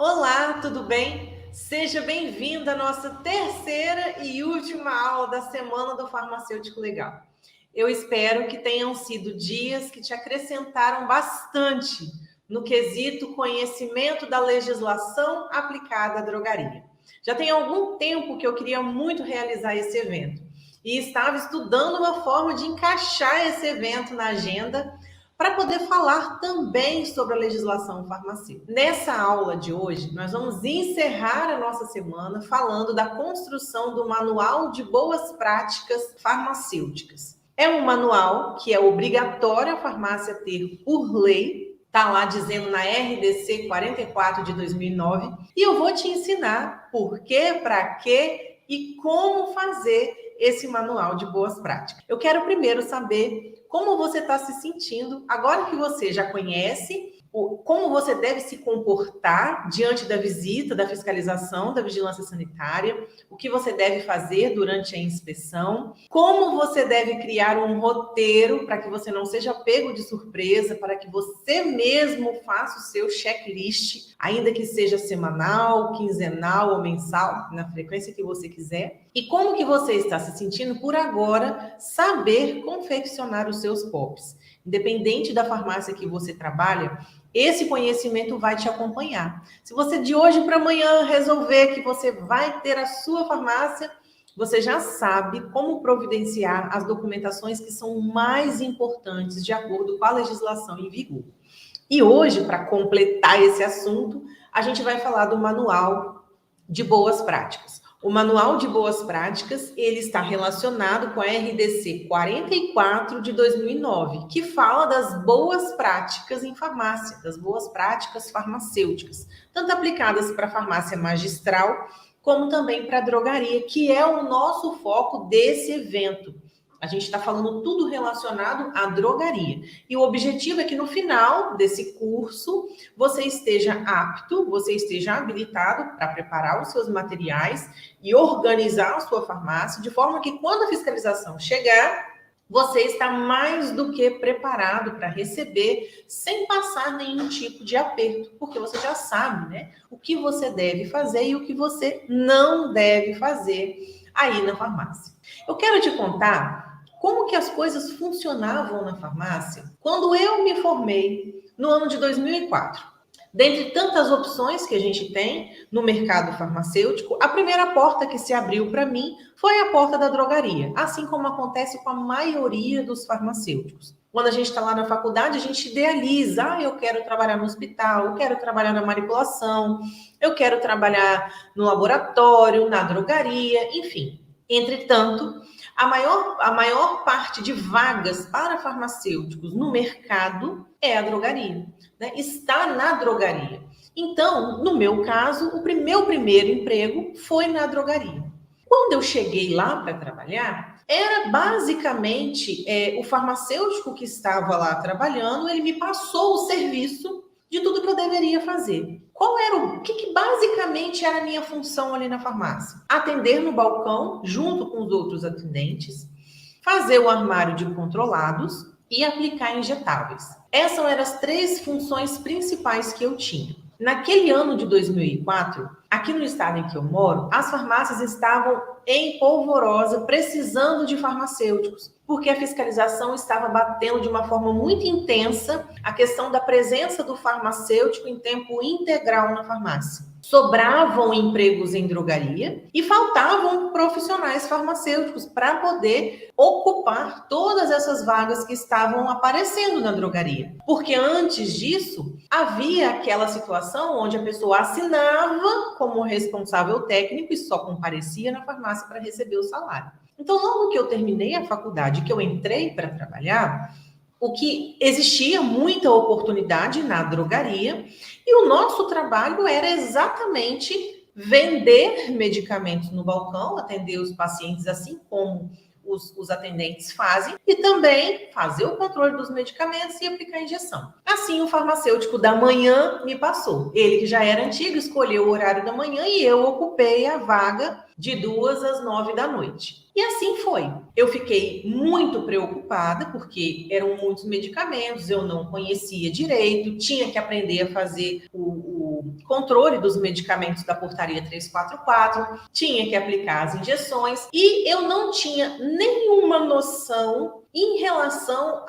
Olá, tudo bem? Seja bem-vindo à nossa terceira e última aula da Semana do Farmacêutico Legal. Eu espero que tenham sido dias que te acrescentaram bastante no quesito conhecimento da legislação aplicada à drogaria. Já tem algum tempo que eu queria muito realizar esse evento e estava estudando uma forma de encaixar esse evento na agenda para poder falar também sobre a legislação farmacêutica. Nessa aula de hoje, nós vamos encerrar a nossa semana falando da construção do Manual de Boas Práticas Farmacêuticas. É um manual que é obrigatório a farmácia ter por lei, está lá dizendo na RDC 44 de 2009, e eu vou te ensinar por quê, para quê e como fazer esse manual de boas práticas. Eu quero primeiro saber como você está se sentindo agora que você já conhece como você deve se comportar diante da visita, da fiscalização, da vigilância sanitária, o que você deve fazer durante a inspeção, como você deve criar um roteiro para que você não seja pego de surpresa, para que você mesmo faça o seu checklist, ainda que seja semanal, quinzenal ou mensal, na frequência que você quiser. E como que você está se sentindo por agora saber confeccionar os seus POPs. Independente da farmácia que você trabalha, esse conhecimento vai te acompanhar. Se você de hoje para amanhã resolver que você vai ter a sua farmácia, você já sabe como providenciar as documentações que são mais importantes de acordo com a legislação em vigor. E hoje, para completar esse assunto, a gente vai falar do Manual de Boas Práticas. O Manual de Boas Práticas, ele está relacionado com a RDC 44 de 2009, que fala das boas práticas em farmácia, das boas práticas farmacêuticas, tanto aplicadas para a farmácia magistral, como também para a drogaria, que é o nosso foco desse evento. A gente está falando tudo relacionado à drogaria. E o objetivo é que no final desse curso você esteja apto, você esteja habilitado para preparar os seus materiais e organizar a sua farmácia, de forma que quando a fiscalização chegar, você está mais do que preparado para receber sem passar nenhum tipo de aperto, porque você já sabe, né, o que você deve fazer e o que você não deve fazer aí na farmácia. Eu quero te contar como que as coisas funcionavam na farmácia quando eu me formei no ano de 2004. Dentre tantas opções que a gente tem no mercado farmacêutico, a primeira porta que se abriu para mim foi a porta da drogaria, assim como acontece com a maioria dos farmacêuticos. Quando a gente está lá na faculdade, a gente idealiza, eu quero trabalhar no hospital, eu quero trabalhar na manipulação, eu quero trabalhar no laboratório, na drogaria, enfim. Entretanto, a maior parte de vagas para farmacêuticos no mercado é a drogaria, né? Está na drogaria. Então, no meu caso, o meu primeiro emprego foi na drogaria. Quando eu cheguei lá para trabalhar, era basicamente o farmacêutico que estava lá trabalhando, ele me passou o serviço de tudo que eu deveria fazer. O que basicamente era a minha função ali na farmácia? Atender no balcão, junto com os outros atendentes, fazer o armário de controlados e aplicar injetáveis. Essas eram as três funções principais que eu tinha. Naquele ano de 2004, aqui no estado em que eu moro, as farmácias estavam em polvorosa, precisando de farmacêuticos, porque a fiscalização estava batendo de uma forma muito intensa a questão da presença do farmacêutico em tempo integral na farmácia. Sobravam empregos em drogaria e faltavam profissionais farmacêuticos para poder ocupar todas essas vagas que estavam aparecendo na drogaria. Porque antes disso, havia aquela situação onde a pessoa assinava como responsável técnico e só comparecia na farmácia para receber o salário. Então, logo que eu terminei a faculdade, que eu entrei para trabalhar, o que existia muita oportunidade na drogaria e o nosso trabalho era exatamente vender medicamentos no balcão, atender os pacientes assim como os atendentes fazem, e também fazer o controle dos medicamentos e aplicar a injeção. Assim, o farmacêutico da manhã me passou. Ele, que já era antigo, escolheu o horário da manhã e eu ocupei a vaga de 2 às 9 da noite. E assim foi. Eu fiquei muito preocupada, porque eram muitos medicamentos, eu não conhecia direito, tinha que aprender a fazer o o controle dos medicamentos da portaria 344, tinha que aplicar as injeções e eu não tinha nenhuma noção em relação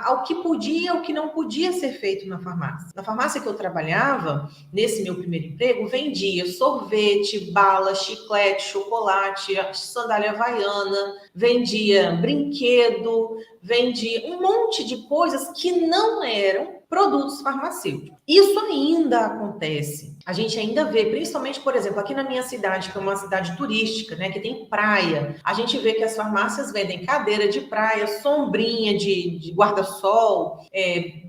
ao que podia e ao que não podia ser feito na farmácia. Na farmácia que eu trabalhava, nesse meu primeiro emprego, vendia sorvete, bala, chiclete, chocolate, sandália havaiana, vendia brinquedo, vendia um monte de coisas que não eram produtos farmacêuticos. Isso ainda acontece. A gente ainda vê, principalmente, por exemplo, aqui na minha cidade, que é uma cidade turística, né, que tem praia, a gente vê que as farmácias vendem cadeira de praia, sombrinha de guarda-sol,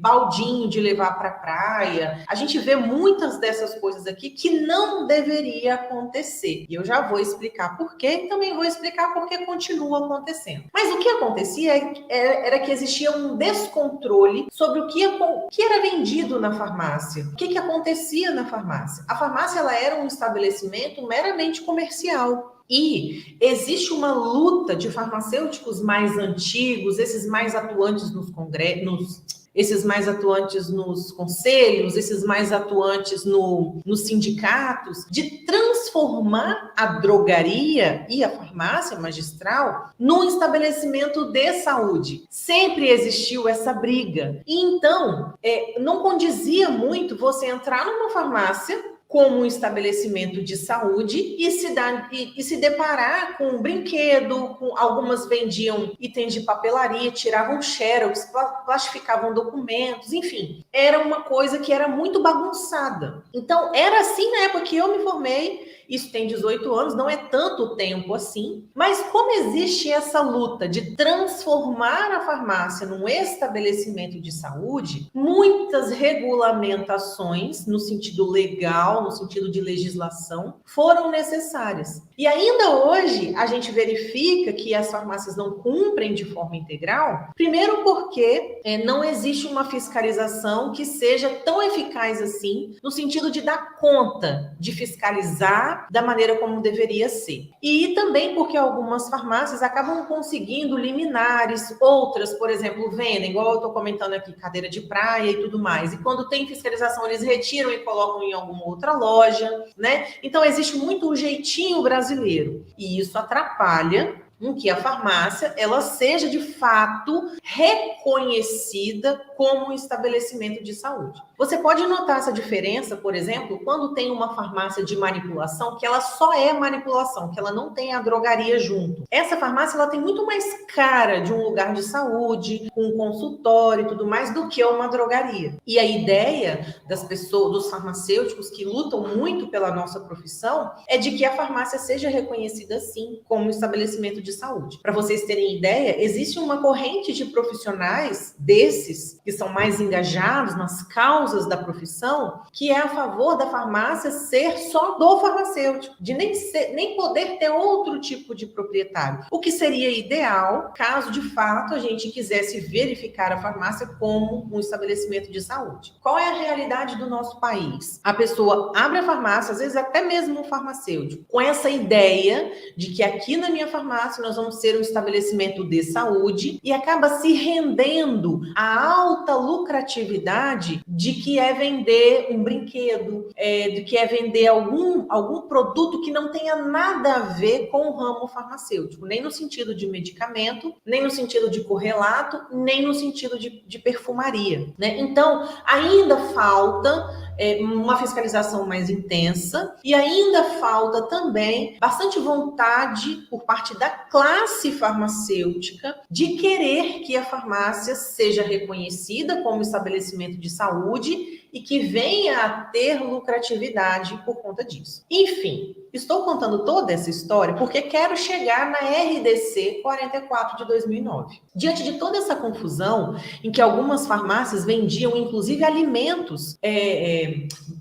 baldinho de levar para a praia. A gente vê muitas dessas coisas aqui que não deveria acontecer. E eu já vou explicar por quê e também vou explicar por que continua acontecendo. Mas o que acontecia era que existia um descontrole sobre o que era vendido na farmácia. O que acontecia na farmácia? A farmácia ela era um estabelecimento meramente comercial. E existe uma luta de farmacêuticos mais antigos, esses mais atuantes nos congressos, esses mais atuantes nos conselhos, esses mais atuantes nos sindicatos, de transformar a drogaria e a farmácia magistral num estabelecimento de saúde. Sempre existiu essa briga. E então, não condizia muito você entrar numa farmácia como um estabelecimento de saúde e se deparar com um brinquedo, algumas vendiam itens de papelaria, tiravam xerox, plastificavam documentos, enfim. Era uma coisa que era muito bagunçada. Então, era assim na época que eu me formei. Isso tem 18 anos, não é tanto tempo assim, mas como existe essa luta de transformar a farmácia num estabelecimento de saúde, muitas regulamentações, no sentido legal, no sentido de legislação, foram necessárias. E ainda hoje, a gente verifica que as farmácias não cumprem de forma integral, primeiro porque não existe uma fiscalização que seja tão eficaz assim, no sentido de dar conta de fiscalizar da maneira como deveria ser. E também porque algumas farmácias acabam conseguindo liminares, outras, por exemplo, vendem, igual eu estou comentando aqui, cadeira de praia e tudo mais. E quando tem fiscalização, eles retiram e colocam em alguma outra loja, né? Então, existe muito um jeitinho brasileiro. E isso atrapalha em que a farmácia ela seja de fato reconhecida como um estabelecimento de saúde. Você pode notar essa diferença, por exemplo, quando tem uma farmácia de manipulação, que ela só é manipulação, que ela não tem a drogaria junto. Essa farmácia ela tem muito mais cara de um lugar de saúde, com um consultório e tudo mais, do que uma drogaria. E a ideia das pessoas, dos farmacêuticos que lutam muito pela nossa profissão, é de que a farmácia seja reconhecida sim como um estabelecimento de saúde. Para vocês terem ideia, existe uma corrente de profissionais desses que são mais engajados nas causas da profissão, que é a favor da farmácia ser só do farmacêutico, de nem poder ter outro tipo de proprietário. O que seria ideal, caso de fato a gente quisesse verificar a farmácia como um estabelecimento de saúde. Qual é a realidade do nosso país? A pessoa abre a farmácia, às vezes até mesmo um farmacêutico, com essa ideia de que aqui na minha farmácia nós vamos ser um estabelecimento de saúde e acaba se rendendo à alta lucratividade de que é vender um brinquedo, de que é vender algum produto que não tenha nada a ver com o ramo farmacêutico, nem no sentido de medicamento, nem no sentido de correlato, nem no sentido de perfumaria, né? Então, ainda falta uma fiscalização mais intensa e ainda falta também bastante vontade por parte da classe farmacêutica de querer que a farmácia seja reconhecida como estabelecimento de saúde e que venha a ter lucratividade por conta disso. Enfim, estou contando toda essa história porque quero chegar na RDC 44 de 2009. Diante de toda essa confusão, em que algumas farmácias vendiam, inclusive, alimentos,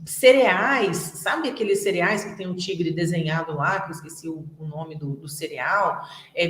cereais, sabe aqueles cereais que tem um tigre desenhado lá, que eu esqueci o nome do cereal,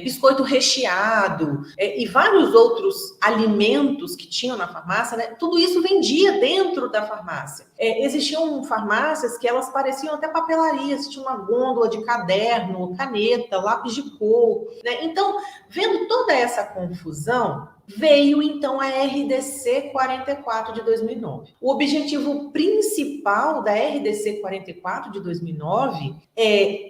biscoito recheado, e vários outros alimentos que tinham na farmácia, né? Tudo isso vendia dentro da farmácia. Existiam farmácias que elas pareciam até papelarias, tinha uma gôndola de caderno, caneta, lápis de cor, né? Então, vendo toda essa confusão, veio então a RDC 44 de 2009. O objetivo principal da RDC 44 de 2009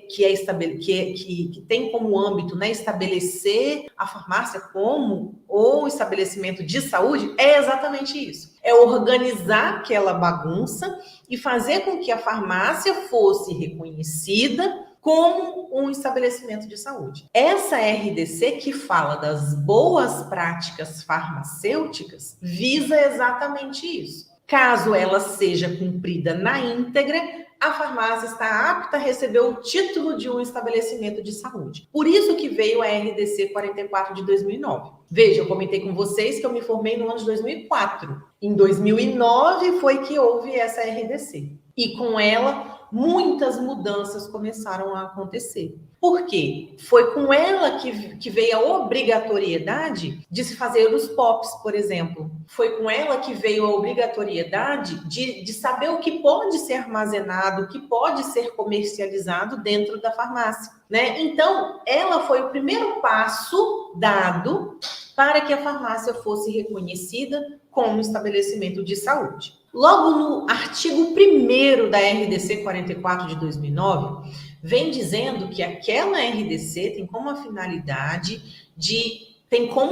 que tem como âmbito, né, estabelecer a farmácia como o estabelecimento de saúde, é exatamente isso. É organizar aquela bagunça e fazer com que a farmácia fosse reconhecida como um estabelecimento de saúde. Essa RDC que fala das boas práticas farmacêuticas visa exatamente isso. Caso ela seja cumprida na íntegra, a farmácia está apta a receber o título de um estabelecimento de saúde. Por isso que veio a RDC 44 de 2009. Veja, eu comentei com vocês que eu me formei no ano de 2004. Em 2009 foi que houve essa RDC. E com ela, muitas mudanças começaram a acontecer. Por quê? Foi com ela que veio a obrigatoriedade de se fazer os POPs, por exemplo. Foi com ela que veio a obrigatoriedade de saber o que pode ser armazenado, o que pode ser comercializado dentro da farmácia, né? Então, ela foi o primeiro passo dado para que a farmácia fosse reconhecida como estabelecimento de saúde. Logo no artigo 1º da RDC 44 de 2009, vem dizendo que aquela RDC tem como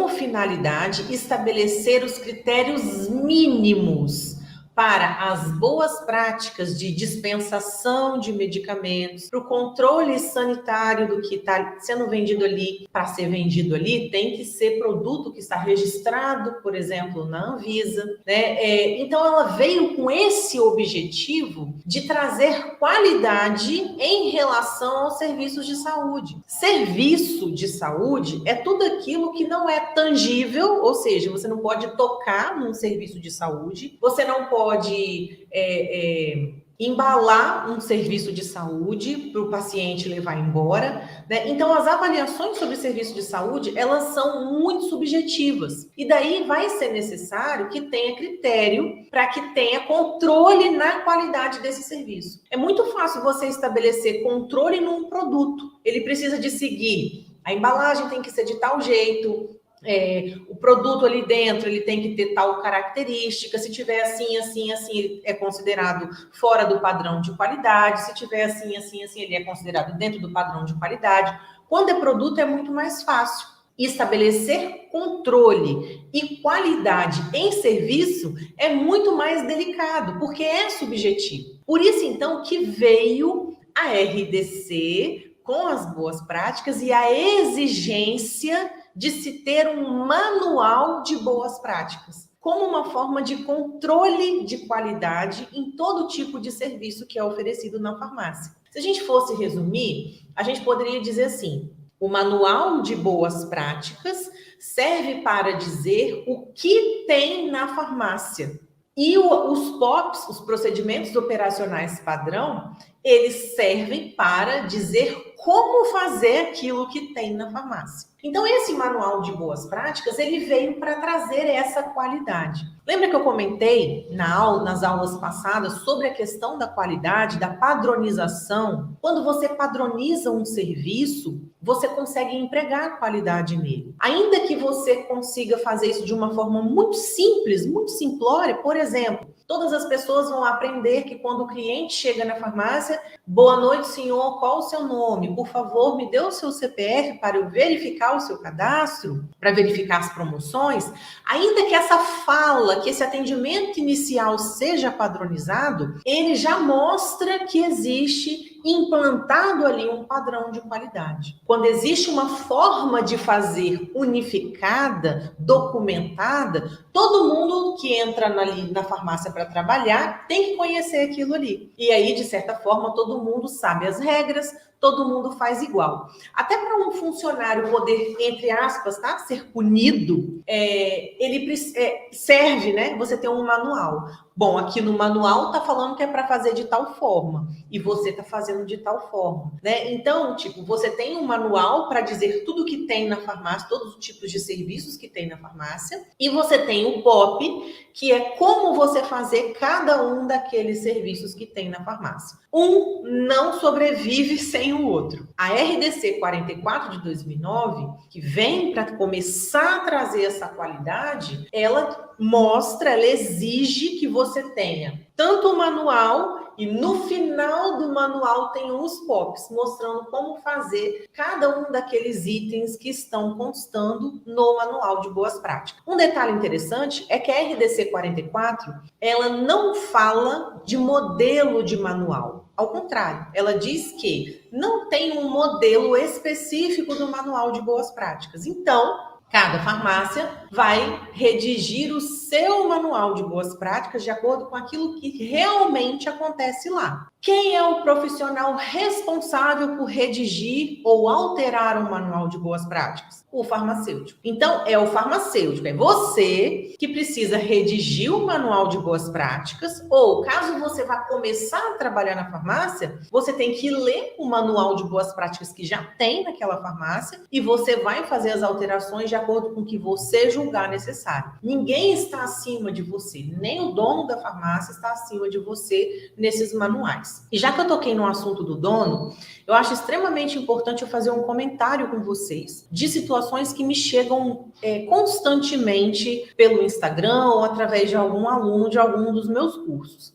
finalidade estabelecer os critérios mínimos para as boas práticas de dispensação de medicamentos, para o controle sanitário do que está sendo vendido ali. Para ser vendido ali, tem que ser produto que está registrado, por exemplo, na Anvisa, né? Então, ela veio com esse objetivo de trazer qualidade em relação aos serviços de saúde. Serviço de saúde é tudo aquilo que não é tangível, ou seja, você não pode tocar num serviço de saúde, você não pode embalar um serviço de saúde para o paciente levar embora, né? Então, as avaliações sobre serviço de saúde, elas são muito subjetivas. E daí vai ser necessário que tenha critério para que tenha controle na qualidade desse serviço. É muito fácil você estabelecer controle num produto. Ele precisa de seguir. A embalagem tem que ser de tal jeito, o produto ali dentro ele tem que ter tal característica, se tiver assim, ele é considerado fora do padrão de qualidade, se tiver assim, ele é considerado dentro do padrão de qualidade. Quando é produto é muito mais fácil. Estabelecer controle e qualidade em serviço é muito mais delicado, porque é subjetivo. Por isso, então, que veio a RDC com as boas práticas e a exigência de se ter um manual de boas práticas, como uma forma de controle de qualidade em todo tipo de serviço que é oferecido na farmácia. Se a gente fosse resumir, a gente poderia dizer assim: o manual de boas práticas serve para dizer o que tem na farmácia. E os POPs, os procedimentos operacionais padrão, eles servem para dizer como fazer aquilo que tem na farmácia. Então, esse manual de boas práticas, ele veio para trazer essa qualidade. Lembra que eu comentei nas aulas passadas sobre a questão da qualidade, da padronização? Quando você padroniza um serviço, você consegue empregar qualidade nele. Ainda que você consiga fazer isso de uma forma muito simples, muito simplória, por exemplo, todas as pessoas vão aprender que quando o cliente chega na farmácia, boa noite, senhor, qual o seu nome? Por favor, me dê o seu CPF para eu verificar o seu cadastro, para verificar as promoções. Ainda que essa fala, que esse atendimento inicial seja padronizado, ele já mostra que existe implantado ali um padrão de qualidade. Quando existe uma forma de fazer unificada, documentada, todo mundo que entra ali na farmácia para trabalhar tem que conhecer aquilo ali. E aí, de certa forma, todo mundo sabe as regras, todo mundo faz igual. Até para um funcionário poder, entre aspas, ser punido, ele serve, né? Você tem um manual. Bom, aqui no manual está falando que é para fazer de tal forma e você está fazendo de tal forma, né? Então, você tem um manual para dizer tudo que tem na farmácia, todos os tipos de serviços que tem na farmácia, e você tem o POP, que é como você fazer cada um daqueles serviços que tem na farmácia. Um não sobrevive sem tem o outro. A RDC 44 de 2009, que vem para começar a trazer essa qualidade, ela mostra, ela exige que você tenha tanto o manual e no final do manual tem uns POPs mostrando como fazer cada um daqueles itens que estão constando no manual de boas práticas. Um detalhe interessante é que a RDC 44, ela não fala de modelo de manual. Ao contrário, ela diz que não tem um modelo específico do manual de boas práticas. Então, cada farmácia vai redigir o seu manual de boas práticas de acordo com aquilo que realmente acontece lá. Quem é o profissional responsável por redigir ou alterar um manual de boas práticas? O farmacêutico. Então, é o farmacêutico, é você que precisa redigir o manual de boas práticas, ou caso você vá começar a trabalhar na farmácia, você tem que ler o manual de boas práticas que já tem naquela farmácia e você vai fazer as alterações de acordo com o que você julgar necessário. Ninguém está acima de você, nem o dono da farmácia está acima de você nesses manuais. E já que eu toquei no assunto do dono, eu acho extremamente importante eu fazer um comentário com vocês de situações que me chegam constantemente pelo Instagram ou através de algum aluno de algum dos meus cursos.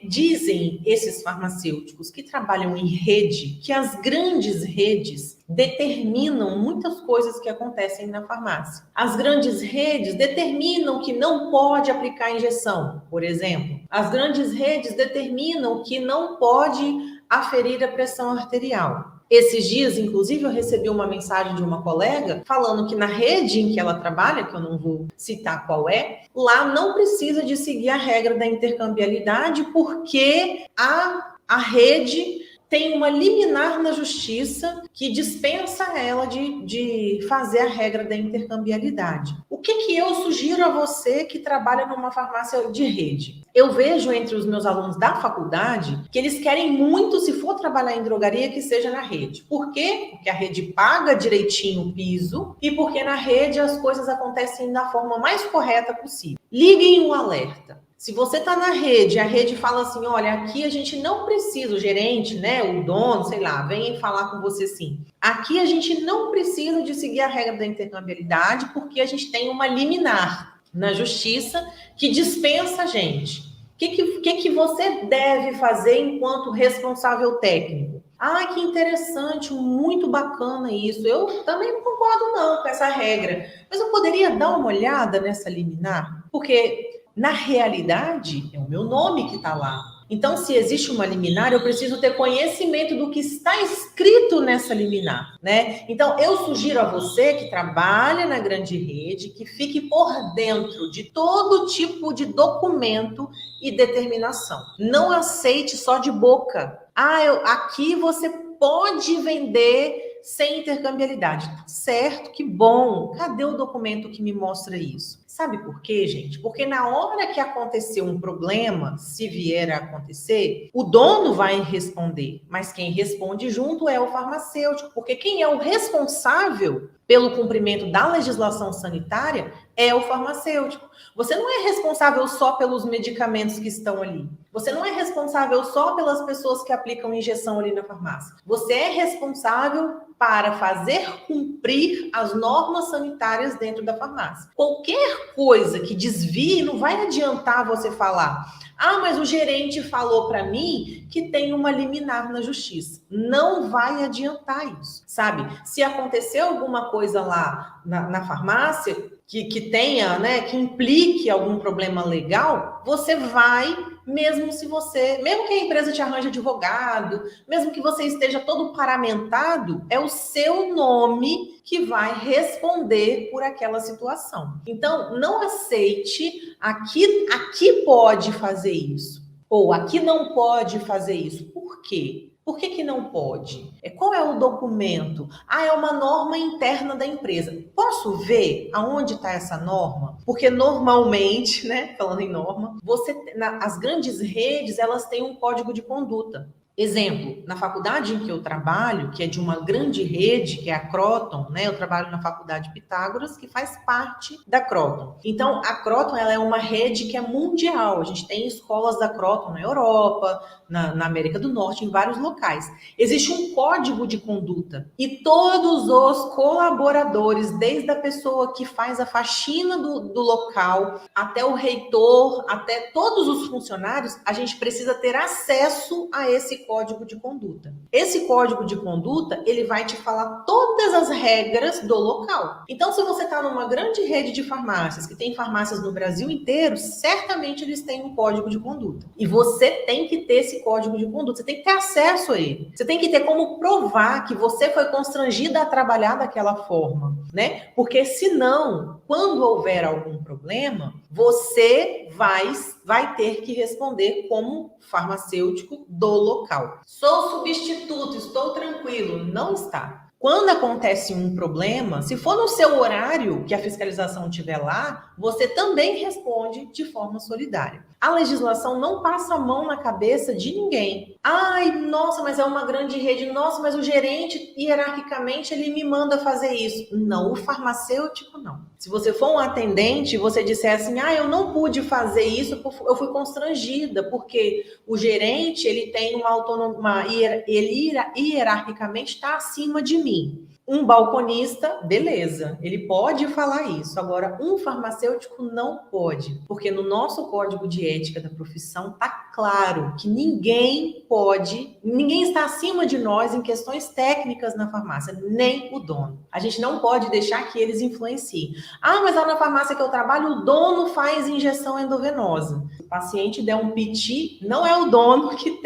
Dizem esses farmacêuticos que trabalham em rede que as grandes redes determinam muitas coisas que acontecem na farmácia. As grandes redes determinam que não pode aplicar injeção, por exemplo. As grandes redes determinam que não pode aferir a pressão arterial. Esses dias, inclusive, eu recebi uma mensagem de uma colega falando que na rede em que ela trabalha, que eu não vou citar qual é, lá não precisa de seguir a regra da intercambiabilidade porque a rede tem uma liminar na justiça que dispensa ela de fazer a regra da intercambiabilidade. O que eu sugiro a você que trabalha numa farmácia de rede? Eu vejo entre os meus alunos da faculdade que eles querem muito, se for trabalhar em drogaria, que seja na rede. Por quê? Porque a rede paga direitinho o piso e porque na rede as coisas acontecem da forma mais correta possível. Liguem um alerta. Se você está na rede, a rede fala assim, olha, aqui a gente não precisa, o gerente, né, o dono, sei lá, vem falar com você assim. Aqui a gente não precisa de seguir a regra da intercambiabilidade porque a gente tem uma liminar na justiça que dispensa a gente. O que você deve fazer enquanto responsável técnico? Ah, que interessante, muito bacana isso. Eu também não concordo não com essa regra, mas eu poderia dar uma olhada nessa liminar? Porque na realidade, é o meu nome que está lá. Então, se existe uma liminar, eu preciso ter conhecimento do que está escrito nessa liminar, né? Então, eu sugiro a você que trabalha na grande rede, que fique por dentro de todo tipo de documento e determinação. Não aceite só de boca. Aqui você pode vender sem intercambiabilidade. Certo, que bom. Cadê o documento que me mostra isso? Sabe por quê, gente? Porque na hora que acontecer um problema, se vier a acontecer, o dono vai responder, mas quem responde junto é o farmacêutico, porque quem é o responsável pelo cumprimento da legislação sanitária é o farmacêutico. Você não é responsável só pelos medicamentos que estão ali. Você não é responsável só pelas pessoas que aplicam injeção ali na farmácia. Você é responsável para fazer cumprir as normas sanitárias dentro da farmácia. Qualquer coisa que desvie, não vai adiantar você falar: ah, mas o gerente falou para mim que tem uma liminar na justiça. Não vai adiantar isso, sabe? Se acontecer alguma coisa lá na farmácia que tenha, né, que implique algum problema legal, você vai, mesmo que a empresa te arranje advogado, mesmo que você esteja todo paramentado, é o seu nome que vai responder por aquela situação. Então, não aceite aqui pode fazer isso, ou aqui não pode fazer isso. Por quê? Por que não pode? Qual é o documento? É uma norma interna da empresa. Posso ver aonde está essa norma? Porque normalmente, né, falando em norma, as grandes redes, elas têm um código de conduta. Exemplo, na faculdade em que eu trabalho, que é de uma grande rede, que é a Croton, né? Eu trabalho na Faculdade Pitágoras, que faz parte da Croton. Então, a Croton, ela é uma rede que é mundial. A gente tem escolas da Croton na Europa, na América do Norte, em vários locais. Existe um código de conduta e todos os colaboradores, desde a pessoa que faz a faxina do local, até o reitor, até todos os funcionários, a gente precisa ter acesso a esse código de conduta. Esse código de conduta, ele vai te falar todas as regras do local. Então, se você está numa grande rede de farmácias, que tem farmácias no Brasil inteiro, certamente eles têm um código de conduta. E você tem que ter esse código de conduta, você tem que ter acesso a ele. Você tem que ter como provar que você foi constrangida a trabalhar daquela forma, né? Porque senão, quando houver algum problema, você vai ter que responder como farmacêutico do local. Sou substituto, estou tranquilo. Não está. Quando acontece um problema, se for no seu horário que a fiscalização estiver lá, você também responde de forma solidária. A legislação não passa a mão na cabeça de ninguém. Ai, nossa, mas é uma grande rede. Nossa, mas o gerente, hierarquicamente, ele me manda fazer isso. Não, o farmacêutico não. Se você for um atendente e você disser assim, eu não pude fazer isso, eu fui constrangida, porque o gerente, ele tem uma autonomia, ele hierarquicamente está acima de mim. Um balconista, beleza, ele pode falar isso. Agora, um farmacêutico não pode, porque no nosso código de ética da profissão está claro que ninguém está acima de nós em questões técnicas na farmácia, nem o dono. A gente não pode deixar que eles influenciem. Mas lá na farmácia que eu trabalho, o dono faz injeção endovenosa. Se o paciente der um piti, não é o dono que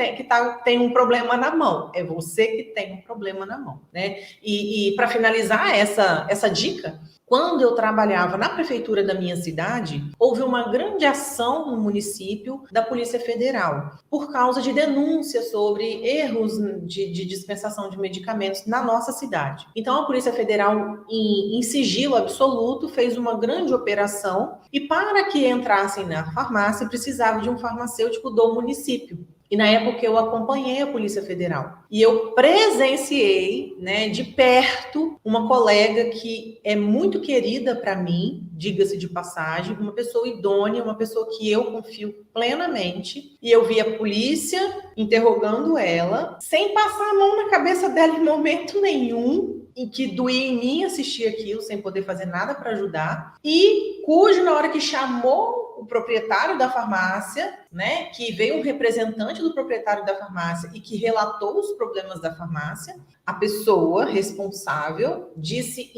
tem um problema na mão, é você que tem um problema na mão, né? E para finalizar essa dica, quando eu trabalhava na prefeitura da minha cidade, houve uma grande ação no município da Polícia Federal por causa de denúncias sobre erros de dispensação de medicamentos na nossa cidade. Então, a Polícia Federal, em sigilo absoluto, fez uma grande operação e para que entrassem na farmácia, precisava de um farmacêutico do município. E na época eu acompanhei a Polícia Federal. E eu presenciei, né, de perto, uma colega que é muito querida para mim, diga-se de passagem, uma pessoa idônea, uma pessoa que eu confio plenamente. E eu vi a polícia interrogando ela, sem passar a mão na cabeça dela em momento nenhum, em que doía em mim assistir aquilo, sem poder fazer nada para ajudar, e cujo, na hora que chamou o proprietário da farmácia, né, que veio um representante do proprietário da farmácia e que relatou os problemas da farmácia, a pessoa responsável disse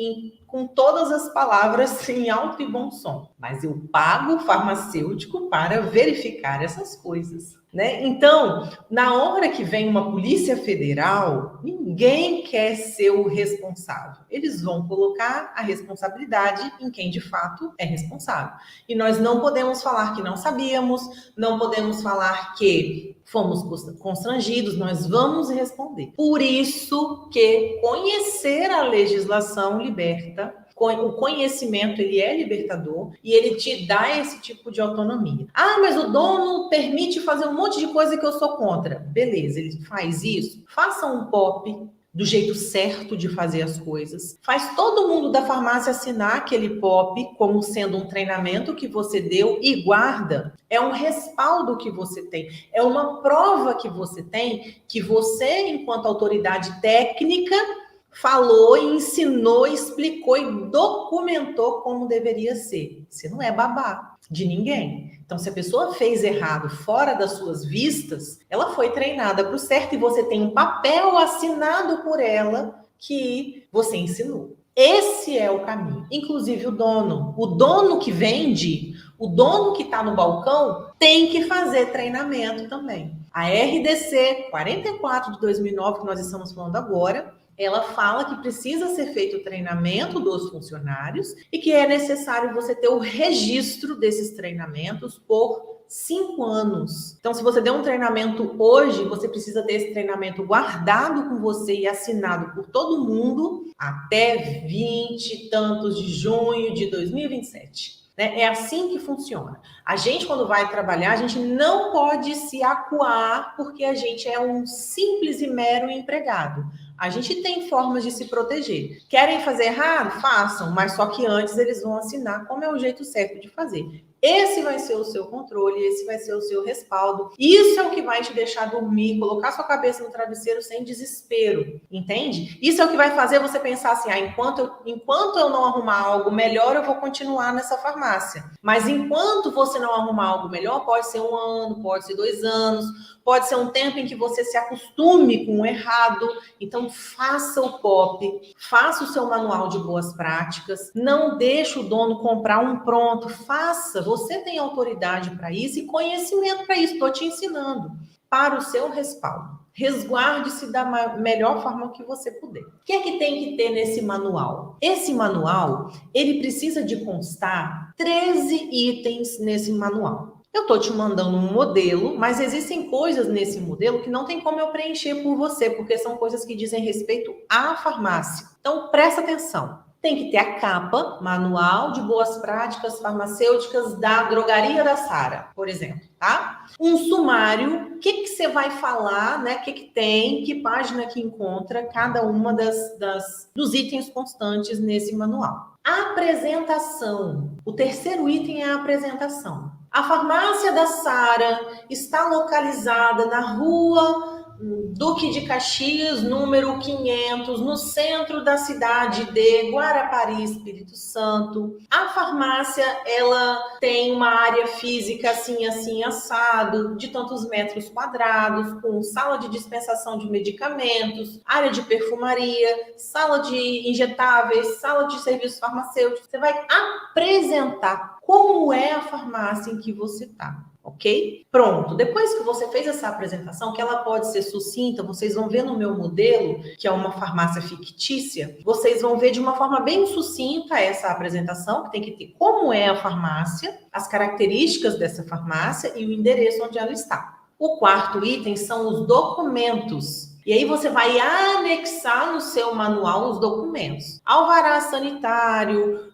com todas as palavras em alto e bom som, mas eu pago o farmacêutico para verificar essas coisas, né? Então, na hora que vem uma polícia federal, ninguém quer ser o responsável. Eles vão colocar a responsabilidade em quem de fato é responsável. E nós não podemos falar que não sabíamos, não podemos falar que fomos constrangidos, nós vamos responder. Por isso que conhecer a legislação liberta. O conhecimento, ele é libertador e ele te dá esse tipo de autonomia. Mas o dono permite fazer um monte de coisa que eu sou contra. Beleza, ele faz isso. Faça um POP do jeito certo de fazer as coisas. Faz todo mundo da farmácia assinar aquele POP como sendo um treinamento que você deu e guarda. É um respaldo que você tem. É uma prova que você tem que você, enquanto autoridade técnica, falou, ensinou, explicou e documentou como deveria ser. Você não é babá de ninguém. Então, se a pessoa fez errado fora das suas vistas, ela foi treinada para o certo e você tem um papel assinado por ela que você ensinou. Esse é o caminho. Inclusive o dono que vende, o dono que está no balcão tem que fazer treinamento também. A RDC 44 de 2009, que nós estamos falando agora, ela fala que precisa ser feito o treinamento dos funcionários e que é necessário você ter o registro desses treinamentos por 5 anos. Então, se você der um treinamento hoje, você precisa ter esse treinamento guardado com você e assinado por todo mundo até 20 e tantos de junho de 2027. né? É assim que funciona. A gente, quando vai trabalhar, a gente não pode se acuar porque a gente é um simples e mero empregado. A gente tem formas de se proteger. Querem fazer errado? Façam, mas só que antes eles vão assinar como é o jeito certo de fazer. Esse vai ser o seu controle, esse vai ser o seu respaldo. Isso é o que vai te deixar dormir, colocar sua cabeça no travesseiro sem desespero, entende? Isso é o que vai fazer você pensar assim, enquanto eu não arrumar algo melhor, eu vou continuar nessa farmácia. Mas enquanto você não arrumar algo melhor, pode ser 1 ano, pode ser 2 anos, pode ser um tempo em que você se acostume com o errado. Então, faça o POP, faça o seu manual de boas práticas, não deixe o dono comprar um pronto, faça. Você tem autoridade para isso e conhecimento para isso. Estou te ensinando para o seu respaldo. Resguarde-se da melhor forma que você puder. O que é que tem que ter nesse manual? Esse manual, ele precisa de constar 13 itens nesse manual. Eu estou te mandando um modelo, mas existem coisas nesse modelo que não tem como eu preencher por você, porque são coisas que dizem respeito à farmácia. Então, presta atenção. Tem que ter a capa, manual de boas práticas farmacêuticas da drogaria da Sara, por exemplo, tá? Um sumário, o que você vai falar, né? O que tem, que página que encontra cada uma dos itens constantes nesse manual. Apresentação. O terceiro item é a apresentação. A farmácia da Sara está localizada na rua Duque de Caxias, número 500, no centro da cidade de Guarapari, Espírito Santo. A farmácia, ela tem uma área física assim, assim, assado, de tantos metros quadrados, com sala de dispensação de medicamentos, área de perfumaria, sala de injetáveis, sala de serviços farmacêuticos. Você vai apresentar como é a farmácia em que você está. Ok? Pronto. Depois que você fez essa apresentação, que ela pode ser sucinta, vocês vão ver no meu modelo, que é uma farmácia fictícia, vocês vão ver de uma forma bem sucinta essa apresentação, que tem que ter como é a farmácia, as características dessa farmácia e o endereço onde ela está. O quarto item são os documentos. E aí você vai anexar no seu manual os documentos. Alvará sanitário,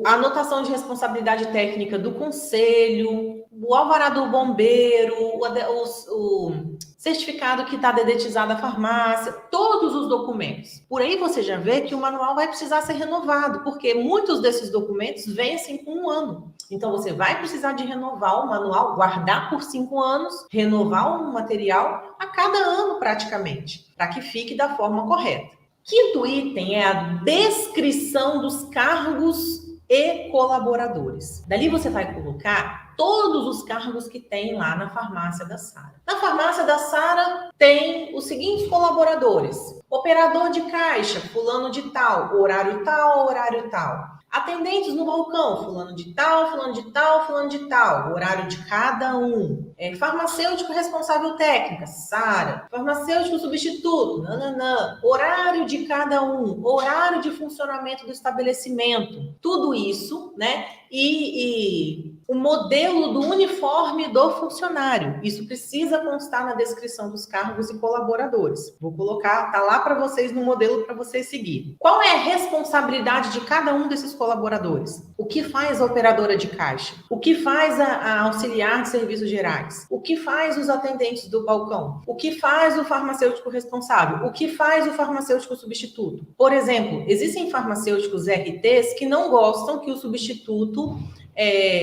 a anotação de responsabilidade técnica do conselho, o alvará do bombeiro, o certificado que está dedetizado à farmácia, todos os documentos. Por aí você já vê que o manual vai precisar ser renovado, porque muitos desses documentos vencem com 1 ano. Então, você vai precisar de renovar o manual, guardar por 5 anos, renovar o material a cada ano praticamente, para que fique da forma correta. Quinto item é a descrição dos cargos e colaboradores. Dali você vai colocar todos os cargos que tem lá na farmácia da Sara. Na farmácia da Sara tem os seguintes colaboradores: operador de caixa, fulano de tal, horário tal, horário tal. Atendentes no balcão, fulano de tal, fulano de tal, fulano de tal, horário de cada um. Farmacêutico responsável técnica, Sara. Farmacêutico substituto, nananã. Horário de cada um, horário de funcionamento do estabelecimento. Tudo isso, né? E o modelo do uniforme do funcionário. Isso precisa constar na descrição dos cargos e colaboradores. Vou colocar, tá lá para vocês no modelo para vocês seguirem. Qual é a responsabilidade de cada um desses colaboradores? O que faz a operadora de caixa? O que faz a auxiliar de serviços gerais? O que faz os atendentes do balcão? O que faz o farmacêutico responsável? O que faz o farmacêutico substituto? Por exemplo, existem farmacêuticos RTs que não gostam que o substituto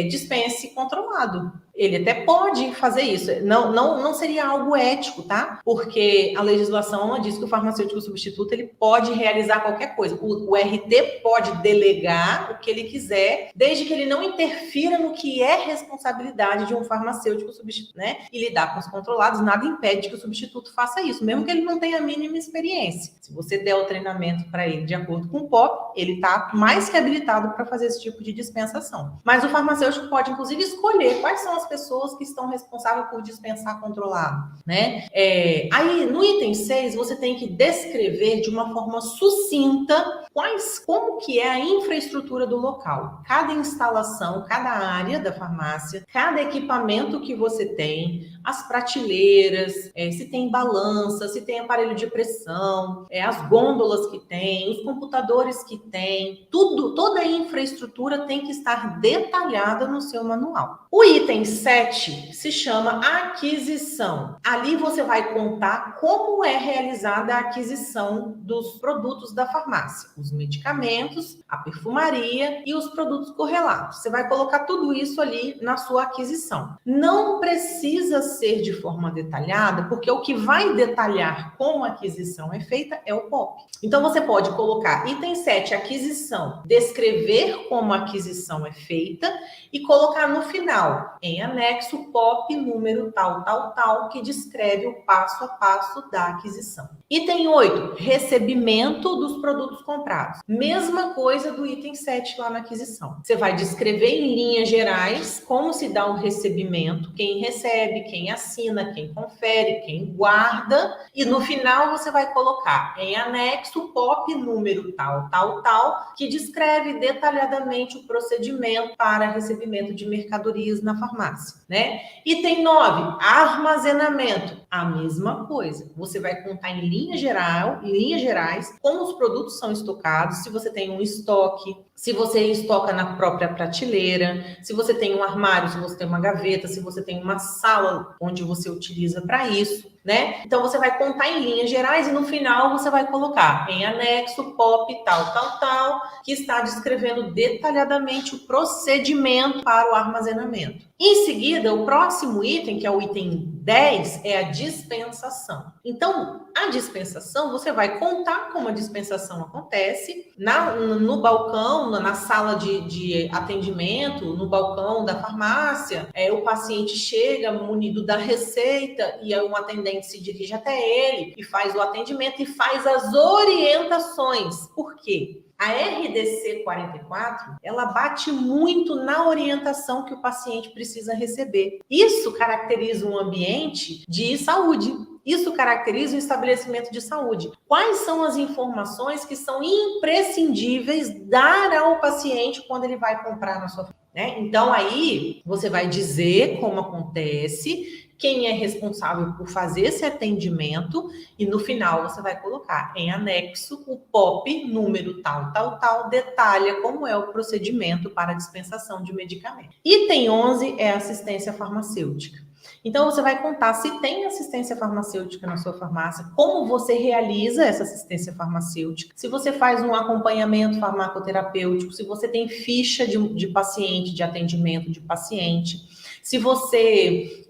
dispense controlado. Ele até pode fazer isso. Não seria algo ético, tá? Porque a legislação diz que o farmacêutico substituto ele pode realizar qualquer coisa. O RT pode delegar o que ele quiser, desde que ele não interfira no que é responsabilidade de um farmacêutico substituto, né? E lidar com os controlados, nada impede que o substituto faça isso, mesmo que ele não tenha a mínima experiência. Se você der o treinamento para ele de acordo com o POP, ele está mais que habilitado para fazer esse tipo de dispensação. Mas o farmacêutico pode, inclusive, escolher quais são as pessoas que estão responsáveis por dispensar controlado, né? Aí, no item 6, você tem que descrever de uma forma sucinta como que é a infraestrutura do local. Cada instalação, cada área da farmácia, cada equipamento que você tem, as prateleiras, se tem balança, se tem aparelho de pressão, as gôndolas que tem, os computadores que tem, tudo, toda a infraestrutura tem que estar detalhada no seu manual. O item 7 se chama aquisição. Ali você vai contar como é realizada a aquisição dos produtos da farmácia, os medicamentos, a perfumaria e os produtos correlatos. Você vai colocar tudo isso ali na sua aquisição. Não precisa ser de forma detalhada, porque o que vai detalhar como a aquisição é feita é o POP. Então você pode colocar item 7, aquisição, descrever como a aquisição é feita e colocar no final, em anexo, POP número tal, tal, tal, que descreve o passo a passo da aquisição. Item 8, recebimento dos produtos comprados. Mesma coisa do item 7 lá na aquisição. Você vai descrever em linhas gerais como se dá o recebimento, quem recebe, quem assina, quem confere, quem guarda, e no final você vai colocar em anexo POP número tal, tal, tal, que descreve detalhadamente o procedimento para recebimento de mercadorias na farmácia, né? Item 9, armazenamento. A mesma coisa. Você vai contar em linhas gerais, como os produtos são estocados, se você tem um estoque, se você estoca na própria prateleira, se você tem um armário, se você tem uma gaveta, se você tem uma sala onde você utiliza para isso, né? Então você vai contar em linhas gerais e no final você vai colocar em anexo POP tal, tal, tal, que está descrevendo detalhadamente o procedimento para o armazenamento. Em seguida, o próximo item, que é o item 10, é a dispensação. Então, a dispensação, você vai contar como a dispensação acontece no balcão, na sala de atendimento, no balcão da farmácia. O paciente chega munido da receita e um atendente se dirige até ele e faz o atendimento e faz as orientações. Por quê? A RDC 44, ela bate muito na orientação que o paciente precisa receber. Isso caracteriza um ambiente de saúde. Isso caracteriza o estabelecimento de saúde. Quais são as informações que são imprescindíveis dar ao paciente quando ele vai comprar na sua farmácia, né? Então, aí, você vai dizer como acontece, quem é responsável por fazer esse atendimento e no final você vai colocar em anexo o POP número tal, tal, tal, detalha como é o procedimento para a dispensação de medicamento. Item 11 é assistência farmacêutica. Então, você vai contar se tem assistência farmacêutica na sua farmácia, como você realiza essa assistência farmacêutica, se você faz um acompanhamento farmacoterapêutico, se você tem ficha de paciente, de atendimento de paciente, se você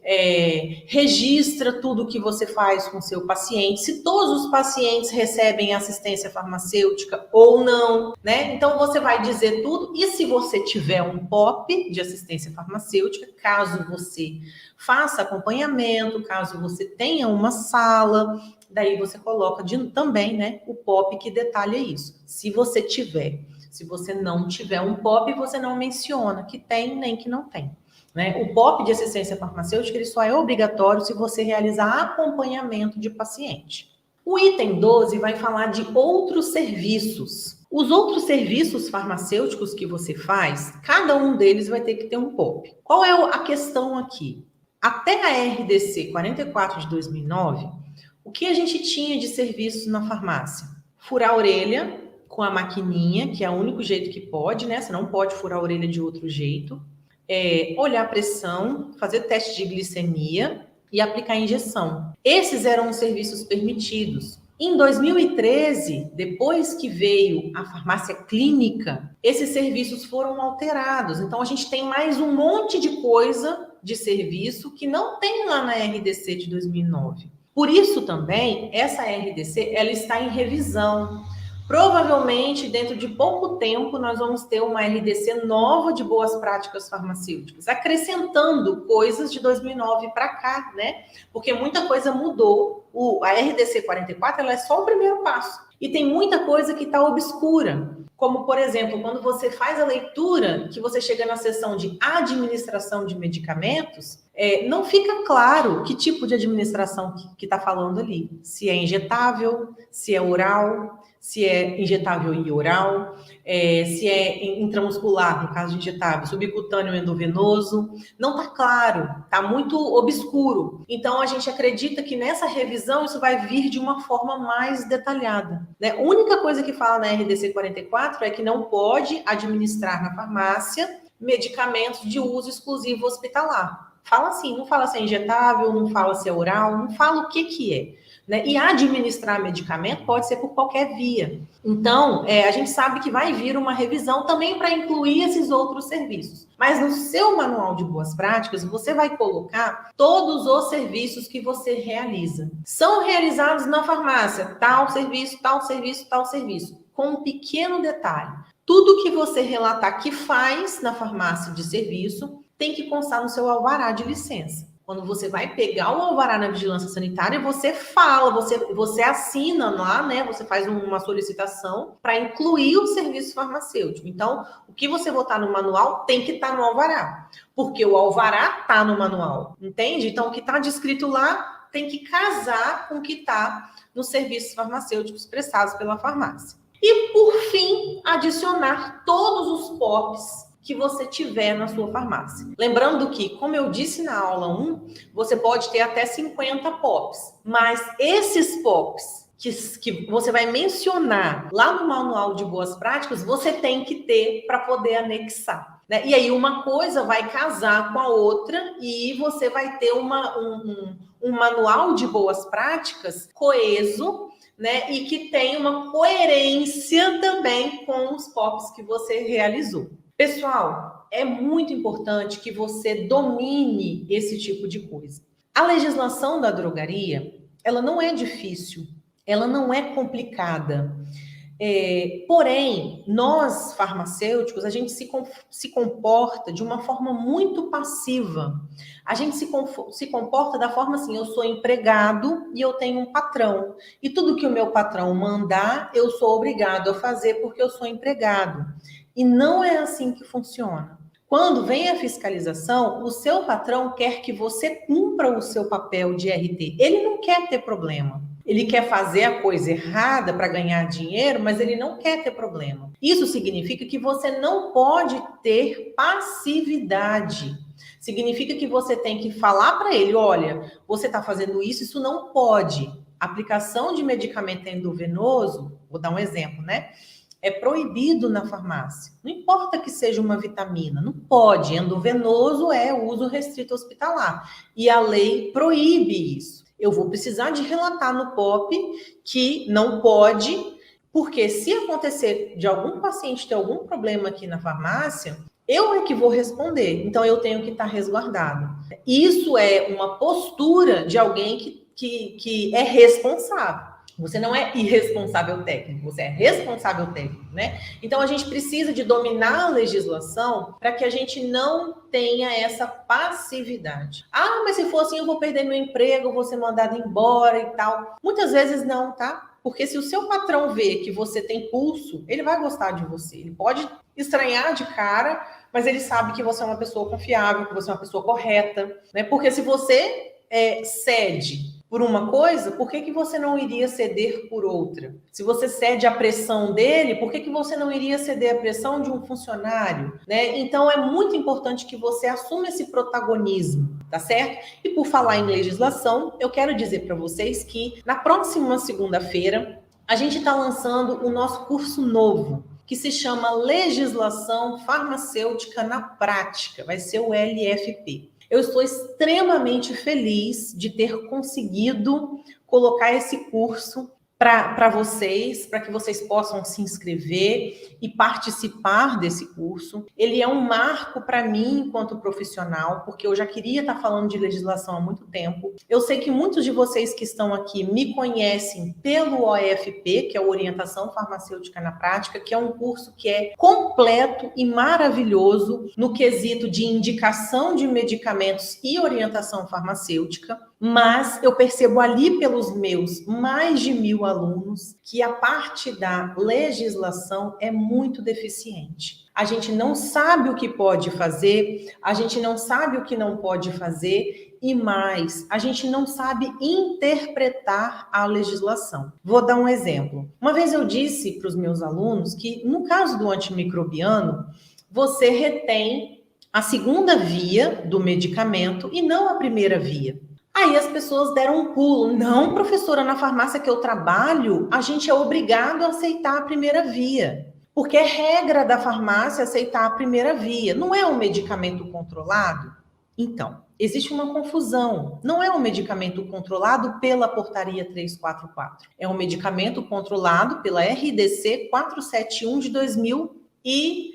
registra tudo que você faz com o seu paciente, se todos os pacientes recebem assistência farmacêutica ou não, né? Então, você vai dizer tudo. E se você tiver um POP de assistência farmacêutica, caso você faça acompanhamento, caso você tenha uma sala, daí você coloca também, né, o POP que detalha isso. Se você tiver. Se você não tiver um POP, você não menciona que tem nem que não tem, né? O POP de assistência farmacêutica ele só é obrigatório se você realizar acompanhamento de paciente. O item 12 vai falar de outros serviços. Os outros serviços farmacêuticos que você faz, cada um deles vai ter que ter um POP. Qual é a questão aqui? Até a RDC 44 de 2009, o que a gente tinha de serviços na farmácia? Furar a orelha com a maquininha, que é o único jeito que pode, né? Você não pode furar a orelha de outro jeito. Olhar a pressão, fazer teste de glicemia e aplicar injeção. Esses eram os serviços permitidos. Em 2013, depois que veio a farmácia clínica, esses serviços foram alterados. Então, a gente tem mais um monte de coisa de serviço que não tem lá na RDC de 2009. Por isso também, essa RDC ela está em revisão. Provavelmente, dentro de pouco tempo, nós vamos ter uma RDC nova de boas práticas farmacêuticas, acrescentando coisas de 2009 para cá, né? Porque muita coisa mudou a RDC 44 ela é só o primeiro passo. E tem muita coisa que está obscura. Como, por exemplo, quando você faz a leitura, que você chega na seção de administração de medicamentos, não fica claro que tipo de administração que está falando ali. Se é injetável, se é oral, se é injetável e oral, se é intramuscular, no caso de injetável, subcutâneo endovenoso. Não está claro, está muito obscuro. Então, a gente acredita que nessa revisão isso vai vir de uma forma mais detalhada, né? A única coisa que fala na RDC 44 é que não pode administrar na farmácia medicamentos de uso exclusivo hospitalar. Fala assim, não fala se é injetável, não fala se é oral, não fala o que é. Né? E administrar medicamento pode ser por qualquer via. Então, a gente sabe que vai vir uma revisão também para incluir esses outros serviços. Mas no seu manual de boas práticas, você vai colocar todos os serviços que você realiza. São realizados na farmácia, tal serviço, tal serviço, tal serviço. Com um pequeno detalhe. Tudo que você relatar que faz na farmácia de serviço tem que constar no seu alvará de licença. Quando você vai pegar o alvará na vigilância sanitária, você fala, você assina lá, né? Você faz uma solicitação para incluir o serviço farmacêutico. Então, o que você botar no manual tem que estar no alvará, porque o alvará está no manual, entende? Então, o que está descrito lá tem que casar com o que está nos serviços farmacêuticos prestados pela farmácia. E, por fim, adicionar todos os POPs que você tiver na sua farmácia. Lembrando que, como eu disse na aula 1, você pode ter até 50 POPs, mas esses POPs que você vai mencionar lá no manual de boas práticas, você tem que ter para poder anexar, né? E aí uma coisa vai casar com a outra e você vai ter um manual de boas práticas coeso, né? E que tem uma coerência também com os POPs que você realizou. Pessoal, é muito importante que você domine esse tipo de coisa. A legislação da drogaria, ela não é difícil, ela não é complicada. Porém, nós, farmacêuticos, a gente se comporta de uma forma muito passiva. A gente se comporta da forma assim, eu sou empregado e eu tenho um patrão. E tudo que o meu patrão mandar, eu sou obrigado a fazer porque eu sou empregado. E não é assim que funciona. Quando vem a fiscalização, o seu patrão quer que você cumpra o seu papel de RT. Ele não quer ter problema. Ele quer fazer a coisa errada para ganhar dinheiro, mas ele não quer ter problema. Isso significa que você não pode ter passividade. Significa que você tem que falar para ele, olha, você está fazendo isso, isso não pode. Aplicação de medicamento endovenoso, vou dar um exemplo, né? É proibido na farmácia. Não importa que seja uma vitamina, não pode. Endovenoso é uso restrito hospitalar. E a lei proíbe isso. Eu vou precisar de relatar no POP que não pode, porque se acontecer de algum paciente ter algum problema aqui na farmácia, eu é que vou responder. Então, eu tenho que estar resguardado. Isso é uma postura de alguém que é responsável. Você não é irresponsável técnico, você é responsável técnico, né? Então, a gente precisa de dominar a legislação para que a gente não tenha essa passividade. Ah, mas se for assim, eu vou perder meu emprego, eu vou ser mandado embora e tal. Muitas vezes não, tá? Porque se o seu patrão vê que você tem pulso, ele vai gostar de você. Ele pode estranhar de cara, mas ele sabe que você é uma pessoa confiável, que você é uma pessoa correta, né? Porque se você cede por uma coisa, por que você não iria ceder por outra? Se você cede à pressão dele, por que você não iria ceder à pressão de um funcionário? Né? Então, é muito importante que você assuma esse protagonismo, tá certo? E por falar em legislação, eu quero dizer para vocês que na próxima segunda-feira, a gente está lançando o nosso curso novo, que se chama Legislação Farmacêutica na Prática, vai ser o LFP. Eu estou extremamente feliz de ter conseguido colocar esse curso para vocês, para que vocês possam se inscrever e participar desse curso. Ele é um marco para mim enquanto profissional, porque eu já queria estar falando de legislação há muito tempo. Eu sei que muitos de vocês que estão aqui me conhecem pelo OFP, que é a Orientação Farmacêutica na Prática, que é um curso que é completo e maravilhoso no quesito de indicação de medicamentos e orientação farmacêutica. Mas eu percebo ali pelos meus mais de 1.000 alunos que a parte da legislação é muito deficiente. A gente não sabe o que pode fazer, a gente não sabe o que não pode fazer e mais, a gente não sabe interpretar a legislação. Vou dar um exemplo. Uma vez eu disse para os meus alunos que, no caso do antimicrobiano, você retém a segunda via do medicamento e não a primeira via. Aí as pessoas deram um pulo. Não, professora, na farmácia que eu trabalho, a gente é obrigado a aceitar a primeira via. Porque é regra da farmácia aceitar a primeira via. Não é um medicamento controlado? Então, existe uma confusão. Não é um medicamento controlado pela portaria 344. É um medicamento controlado pela RDC 471 de 2020.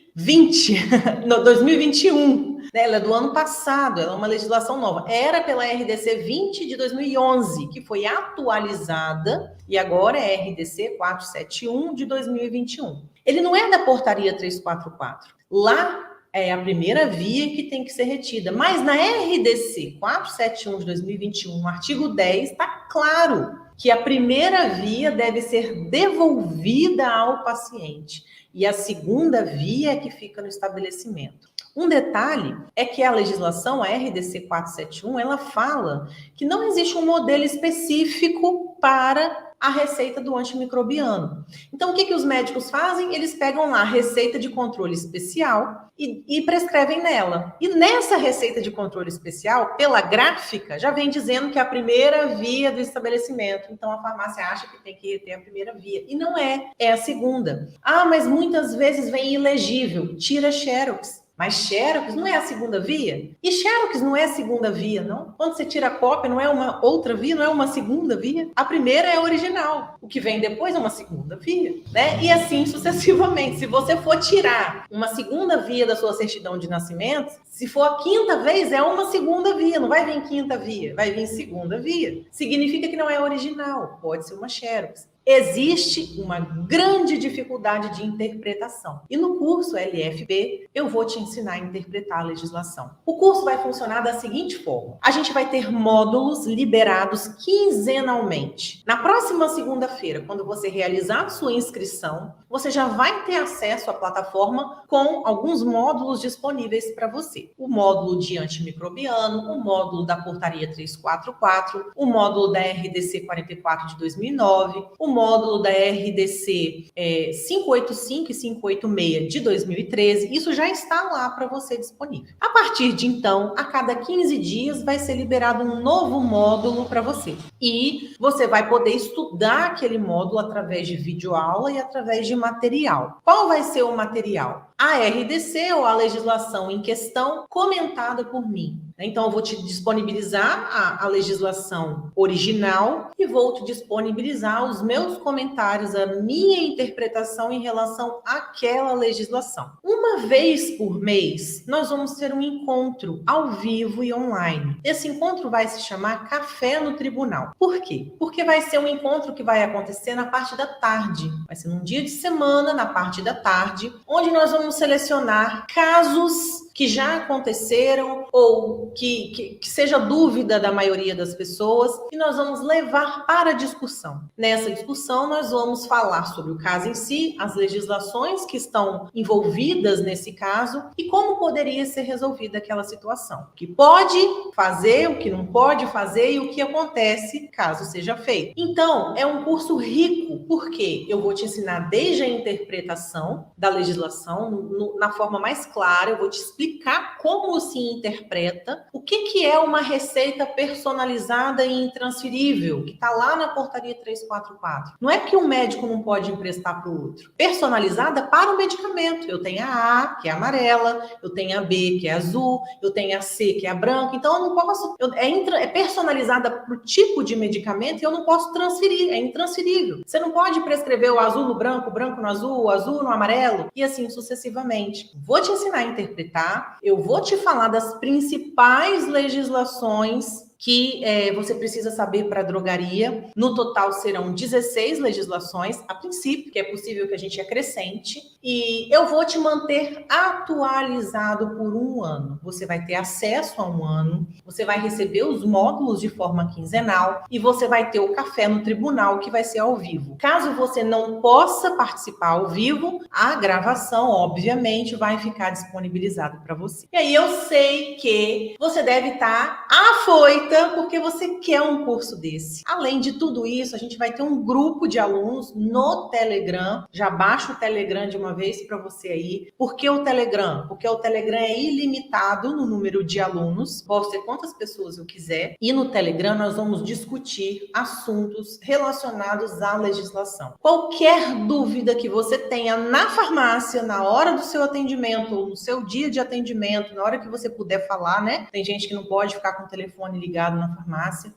No, 2021. Ela é do ano passado, ela é uma legislação nova. Era pela RDC 20 de 2011, que foi atualizada, e agora é RDC 471 de 2021. Ele não é da portaria 344. Lá é a primeira via que tem que ser retida. Mas na RDC 471 de 2021, no artigo 10, está claro que a primeira via deve ser devolvida ao paciente. E a segunda via é que fica no estabelecimento. Um detalhe é que a legislação, a RDC 471, ela fala que não existe um modelo específico para a receita do antimicrobiano. Então, o que os médicos fazem? Eles pegam lá a receita de controle especial e prescrevem nela. E nessa receita de controle especial, pela gráfica, já vem dizendo que é a primeira via do estabelecimento. Então, a farmácia acha que tem que reter a primeira via. E não é, é a segunda. Ah, mas muitas vezes vem ilegível. Tira xerox. Mas xerox não é a segunda via? E xerox não é a segunda via, não? Quando você tira a cópia, não é uma outra via, não é uma segunda via? A primeira é a original. O que vem depois é uma segunda via, né? E assim sucessivamente. Se você for tirar uma segunda via da sua certidão de nascimento, se for a quinta vez, é uma segunda via. Não vai vir quinta via, vai vir segunda via. Significa que não é original. Pode ser uma xerox. Existe uma grande dificuldade de interpretação. E no curso LFB, eu vou te ensinar a interpretar a legislação. O curso vai funcionar da seguinte forma. A gente vai ter módulos liberados quinzenalmente. Na próxima segunda-feira, quando você realizar a sua inscrição, você já vai ter acesso à plataforma com alguns módulos disponíveis para você. O módulo de antimicrobiano, o módulo da portaria 344, o módulo da RDC 44 de 2009, o módulo da RDC 585 e 586 de 2013, isso já está lá para você disponível. A partir de então, a cada 15 dias vai ser liberado um novo módulo para você. E você vai poder estudar aquele módulo através de videoaula e através de material. Qual vai ser o material? A RDC ou a legislação em questão comentada por mim. Então, eu vou te disponibilizar a legislação original e vou te disponibilizar os meus comentários, a minha interpretação em relação àquela legislação. Uma vez por mês, nós vamos ter um encontro ao vivo e online. Esse encontro vai se chamar Café no Tribunal. Por quê? Porque vai ser um encontro que vai acontecer na parte da tarde. Vai ser num dia de semana, na parte da tarde, onde nós vamos selecionar casos que já aconteceram ou que seja dúvida da maioria das pessoas e nós vamos levar para a discussão. Nessa discussão, nós vamos falar sobre o caso em si, as legislações que estão envolvidas nesse caso e como poderia ser resolvida aquela situação. O que pode fazer, o que não pode fazer e o que acontece caso seja feito. Então, é um curso rico, porque eu vou te ensinar desde a interpretação da legislação, na forma mais clara, eu vou te explicar como se interpreta, o que é uma receita personalizada e intransferível, que está lá na portaria 344. Não é que um médico não pode emprestar para o outro. Personalizada para o medicamento. Eu tenho a A, que é amarela, eu tenho a B, que é azul, eu tenho a C, que é a branca. Então, eu não posso... É personalizada para o tipo de medicamento e eu não posso transferir. É intransferível. Você não pode prescrever o azul no branco, o branco no azul, o azul no amarelo e assim sucessivamente. Vou te ensinar a interpretar. Eu vou te falar das principais legislações que você precisa saber para a drogaria. No total serão 16 legislações, a princípio, que é possível que a gente acrescente. E eu vou te manter atualizado por 1 ano. Você vai ter acesso a 1 ano, você vai receber os módulos de forma quinzenal e você vai ter o café no tribunal, que vai ser ao vivo. Caso você não possa participar ao vivo, a gravação, obviamente, vai ficar disponibilizada para você. E aí eu sei que você deve estar afoita porque você quer um curso desse. Além de tudo isso, a gente vai ter um grupo de alunos no Telegram. Já baixa o Telegram de uma vez para você aí. Por que o Telegram? Porque o Telegram é ilimitado no número de alunos. Posso ter quantas pessoas eu quiser. E no Telegram nós vamos discutir assuntos relacionados à legislação. Qualquer dúvida que você tenha na farmácia, na hora do seu atendimento, ou no seu dia de atendimento, na hora que você puder falar, né? Tem gente que não pode ficar com o telefone ligado na farmácia.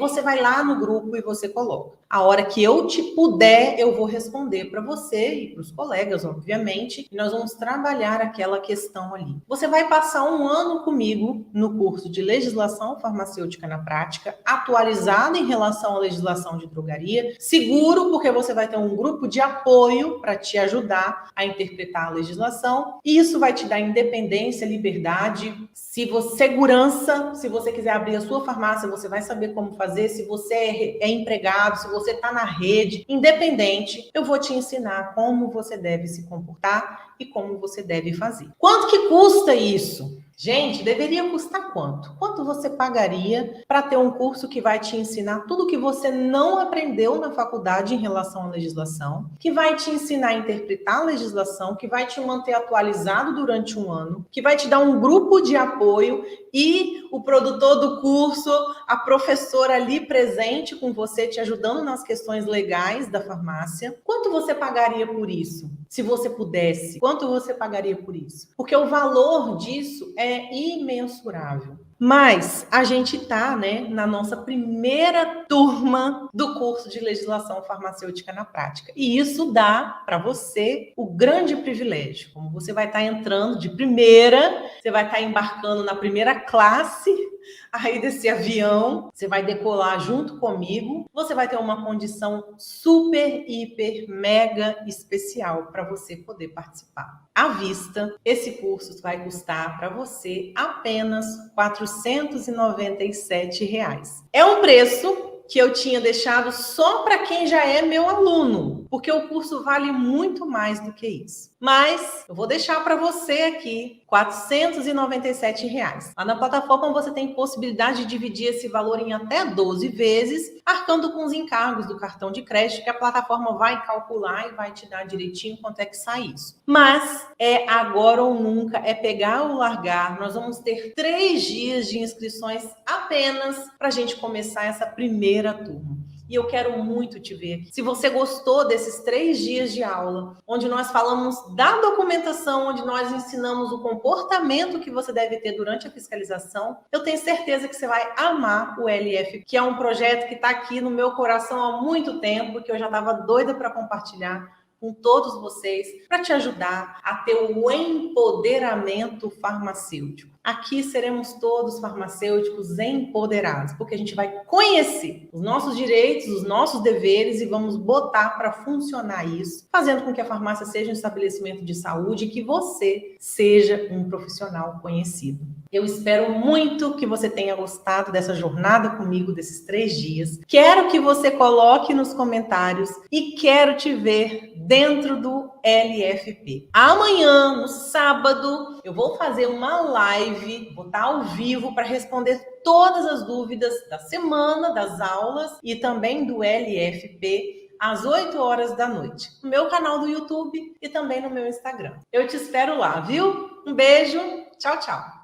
Você vai lá no grupo e você coloca. A hora que eu te puder, eu vou responder para você e para os colegas, obviamente, e nós vamos trabalhar aquela questão ali. Você vai passar 1 ano comigo no curso de legislação farmacêutica na prática, atualizado em relação à legislação de drogaria, seguro, porque você vai ter um grupo de apoio para te ajudar a interpretar a legislação, e isso vai te dar independência, liberdade, segurança. Se você quiser abrir a sua farmácia, você vai saber como fazer. Se você é empregado, se você está na rede, independente, eu vou te ensinar como você deve se comportar e como você deve fazer. Quanto que custa isso? Gente, deveria custar quanto? Quanto você pagaria para ter um curso que vai te ensinar tudo que você não aprendeu na faculdade em relação à legislação, que vai te ensinar a interpretar a legislação, que vai te manter atualizado durante 1 ano, que vai te dar um grupo de apoio e o produtor do curso, a professora ali presente com você, te ajudando nas questões legais da farmácia? Quanto você pagaria por isso? Se você pudesse, quanto você pagaria por isso? Porque o valor disso é imensurável. Mas a gente está, né, na nossa primeira turma do curso de legislação farmacêutica na prática. E isso dá para você o grande privilégio. Como você vai estar entrando de primeira, você vai estar embarcando na primeira classe aí desse avião, você vai decolar junto comigo, você vai ter uma condição super, hiper, mega especial para você poder participar. À vista, esse curso vai custar para você apenas R$ 497. É um preço que eu tinha deixado só para quem já é meu aluno, porque o curso vale muito mais do que isso. Mas eu vou deixar para você aqui R$ 497. Lá na plataforma você tem possibilidade de dividir esse valor em até 12 vezes, arcando com os encargos do cartão de crédito, que a plataforma vai calcular e vai te dar direitinho quanto é que sai isso. Mas é agora ou nunca, é pegar ou largar. Nós vamos ter 3 dias de inscrições apenas para a gente começar essa primeira turma. E eu quero muito te ver aqui. Se você gostou desses 3 dias de aula, onde nós falamos da documentação, onde nós ensinamos o comportamento que você deve ter durante a fiscalização, eu tenho certeza que você vai amar o LF, que é um projeto que está aqui no meu coração há muito tempo, que eu já estava doida para compartilhar com todos vocês, para te ajudar a ter o empoderamento farmacêutico. Aqui seremos todos farmacêuticos empoderados, porque a gente vai conhecer os nossos direitos, os nossos deveres e vamos botar para funcionar isso, fazendo com que a farmácia seja um estabelecimento de saúde e que você seja um profissional conhecido. Eu espero muito que você tenha gostado dessa jornada comigo, desses 3 dias. Quero que você coloque nos comentários e quero te ver dentro do LFP. Amanhã, no sábado, eu vou fazer uma live, vou estar ao vivo para responder todas as dúvidas da semana, das aulas e também do LFP às 8 horas da noite, no meu canal do YouTube e também no meu Instagram. Eu te espero lá, viu? Um beijo, tchau, tchau!